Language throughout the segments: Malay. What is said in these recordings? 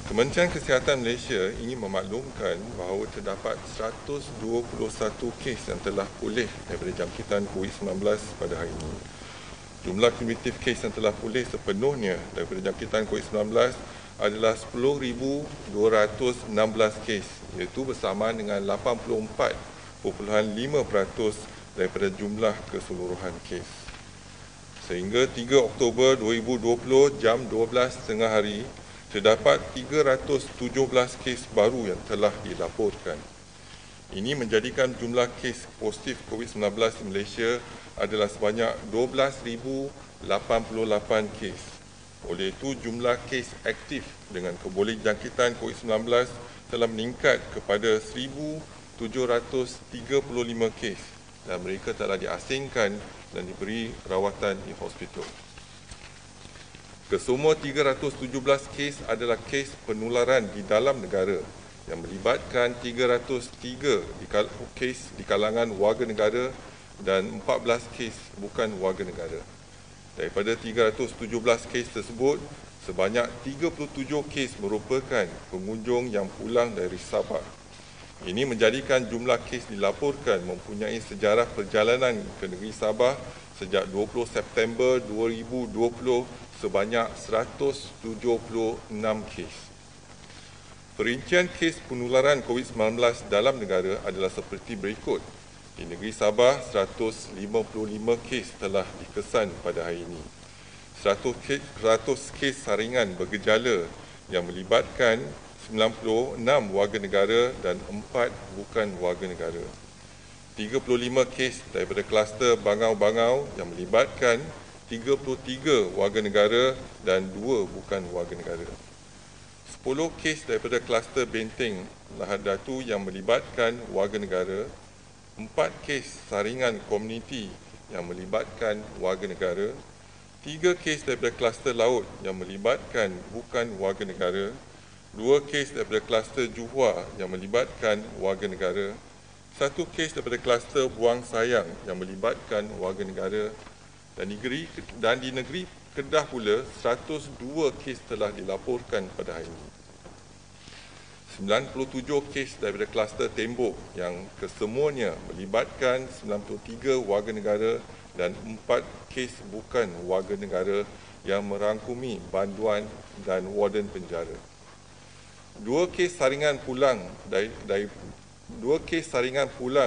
Kementerian Kesihatan Malaysia ingin memaklumkan bahawa terdapat 121 kes yang telah pulih daripada jangkitan COVID-19 pada hari ini. Jumlah kumulatif kes yang telah pulih sepenuhnya daripada jangkitan COVID-19 adalah 10,216 kes, iaitu bersamaan dengan 84.5% daripada jumlah keseluruhan kes. Sehingga 3 Oktober 2020 jam 12.30 hari, terdapat 317 kes baru yang telah dilaporkan. Ini menjadikan jumlah kes positif COVID-19 di Malaysia adalah sebanyak 12,088 kes. Oleh itu, jumlah kes aktif dengan keboleh jangkitan COVID-19 telah meningkat kepada 1,735 kes dan mereka telah diasingkan dan diberi rawatan di hospital. Kesemua 317 kes adalah kes penularan di dalam negara yang melibatkan 303 kes di kalangan warga negara dan 14 kes bukan warga negara. Daripada 317 kes tersebut, sebanyak 37 kes merupakan pengunjung yang pulang dari Sabah. Ini menjadikan jumlah kes dilaporkan mempunyai sejarah perjalanan ke negeri Sabah sejak 20 September 2020 sebanyak 176 kes. Perincian kes penularan COVID-19 dalam negara adalah seperti berikut. Di negeri Sabah, 155 kes telah dikesan pada hari ini. 100 kes saringan bergejala yang melibatkan 96 warga negara dan 4 bukan warga negara. 35 kes daripada kluster bangau-bangau yang melibatkan 33 warga negara dan 2 bukan warga negara. 10 kes daripada kluster benteng Lahad Datu yang melibatkan warga negara, 4 kes saringan komuniti yang melibatkan warga negara, 3 kes daripada kluster laut yang melibatkan bukan warga negara, 2 kes daripada kluster Johor yang melibatkan warga negara, 1 kes daripada kluster Buang Sayang yang melibatkan warga negara, dan di negeri Kedah pula 102 kes telah dilaporkan pada hari ini. 97 kes daripada kluster Tembok yang kesemuanya melibatkan 93 warga negara dan 4 kes bukan warga negara yang merangkumi banduan dan warden penjara. 2 kes saringan pulang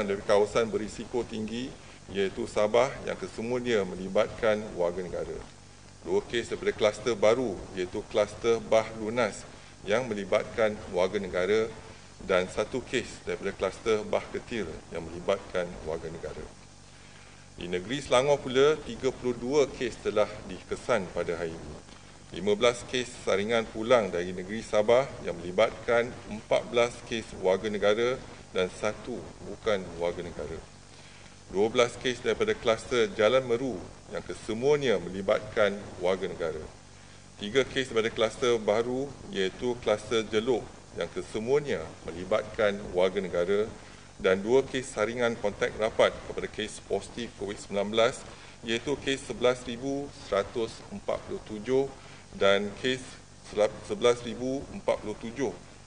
dari kawasan berisiko tinggi iaitu Sabah yang kesemuanya melibatkan warga negara. 2 kes daripada kluster baru iaitu kluster Bah Lunas yang melibatkan warga negara dan 1 kes daripada kluster Bah Ketir yang melibatkan warga negara. Di negeri Selangor pula, 32 kes telah dikesan pada hari ini. 15 kes saringan pulang dari negeri Sabah yang melibatkan 14 kes warga negara dan 1 bukan warga negara. 12 kes daripada kluster Jalan Meru yang kesemuanya melibatkan warga negara. 3 kes daripada kluster baru iaitu kluster Jeluk yang kesemuanya melibatkan warga negara dan 2 kes saringan kontak rapat kepada kes positif COVID-19 iaitu kes 11,147 dan kes 11,047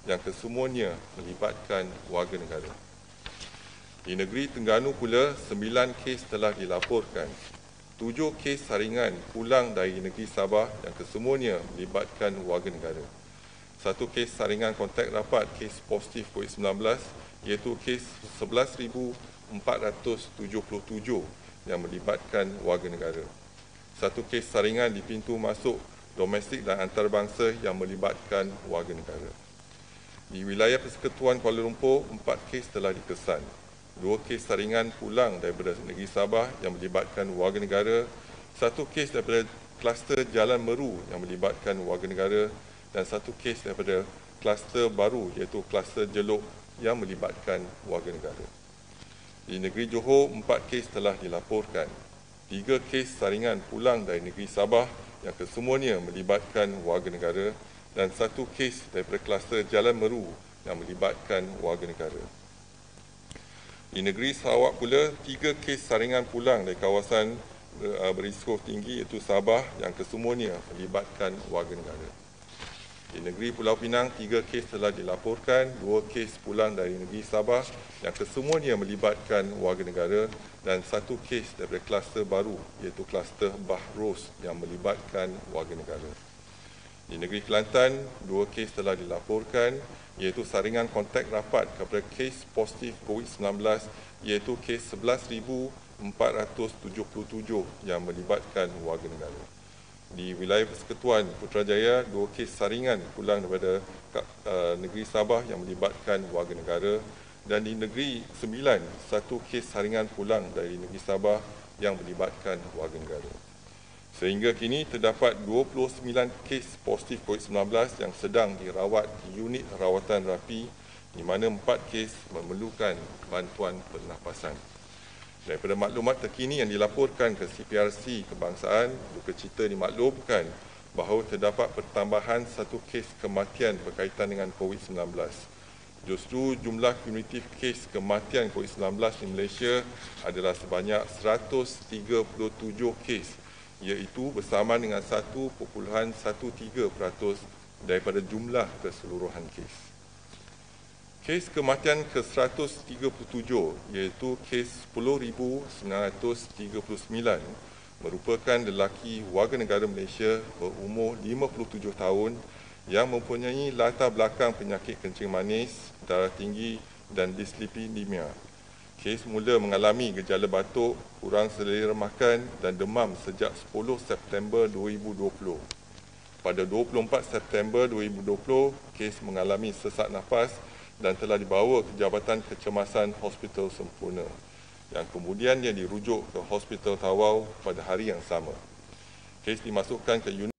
yang kesemuanya melibatkan warga negara. Di negeri Terengganu pula, 9 kes telah dilaporkan. 7 kes saringan pulang dari negeri Sabah yang kesemuanya melibatkan warga negara. 1 kes saringan kontak rapat kes positif COVID-19 iaitu kes 11,477 yang melibatkan warga negara. 1 kes saringan di pintu masuk domestik dan antarabangsa yang melibatkan warga negara. Di wilayah Persekutuan Kuala Lumpur, 4 kes telah dikesan. 2 kes saringan pulang daripada negeri Sabah yang melibatkan warga negara, 1 kes daripada kluster Jalan Meru yang melibatkan warga negara dan 1 kes daripada kluster baru iaitu kluster Jeluk yang melibatkan warga negara. Di negeri Johor, 4 kes telah dilaporkan. 3 kes saringan pulang dari negeri Sabah yang kesemuanya melibatkan warga negara dan 1 kes daripada kluster Jalan Meru yang melibatkan warga negara. Di negeri Sarawak pula, 3 kes saringan pulang dari kawasan berisiko tinggi iaitu Sabah yang kesemuanya melibatkan warga negara. Di negeri Pulau Pinang, 3 kes telah dilaporkan, 2 kes pulang dari negeri Sabah yang kesemuanya melibatkan warga negara dan 1 kes daripada kluster baru iaitu kluster Bahros yang melibatkan warga negara. Di negeri Kelantan, 2 kes telah dilaporkan iaitu saringan kontak rapat kepada kes positif COVID-19 iaitu kes 11,477 yang melibatkan warga negara. Di wilayah Persekutuan Putrajaya, 2 kes saringan pulang daripada negeri Sabah yang melibatkan warga negara dan di negeri Sembilan, 1 kes saringan pulang dari negeri Sabah yang melibatkan warga negara. Sehingga kini terdapat 29 kes positif COVID-19 yang sedang dirawat di unit rawatan rapi di mana 4 kes memerlukan bantuan pernafasan. Daripada maklumat terkini yang dilaporkan ke CPRC Kebangsaan, duka cita dimaklumkan bahawa terdapat pertambahan 1 kes kematian berkaitan dengan COVID-19. Justru jumlah kumulatif kes kematian COVID-19 di Malaysia adalah sebanyak 137 kes, iaitu bersamaan dengan 1.13% daripada jumlah keseluruhan kes. Kes kematian ke-137 iaitu kes 10,939 merupakan lelaki warga negara Malaysia berumur 57 tahun yang mempunyai latar belakang penyakit kencing manis, darah tinggi dan dislipidemia. Kes mula mengalami gejala batuk, kurang selera makan dan demam sejak 10 September 2020. Pada 24 September 2020, kes mengalami sesak nafas dan telah dibawa ke Jabatan Kecemasan Hospital Sempurna yang kemudiannya dirujuk ke Hospital Tawau pada hari yang sama. Kes dimasukkan ke unit